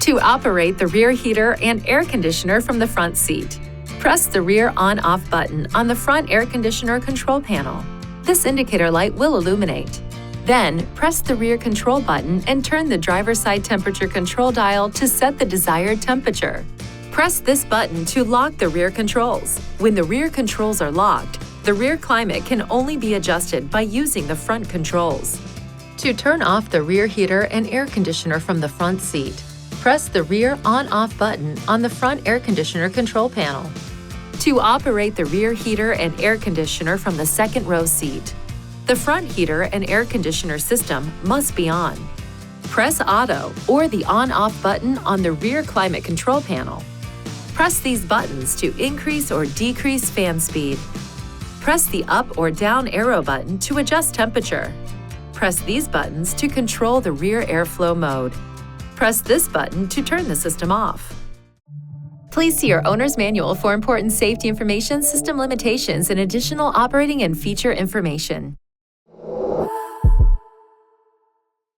To operate the rear heater and air conditioner from the front seat, press the rear on-off button on the front air conditioner control panel. This indicator light will illuminate. Then, press the rear control button and turn the driver's side temperature control dial to set the desired temperature. Press this button to lock the rear controls. When the rear controls are locked, the rear climate can only be adjusted by using the front controls. To turn off the rear heater and air conditioner from the front seat, press the rear on-off button on the front air conditioner control panel. To operate the rear heater and air conditioner from the second row seat, the front heater and air conditioner system must be on. Press Auto or the on-off button on the rear climate control panel. Press these buttons to increase or decrease fan speed. Press the up or down arrow button to adjust temperature. Press these buttons to control the rear airflow mode. Press this button to turn the system off. Please see your owner's manual for important safety information, system limitations, and additional operating and feature information.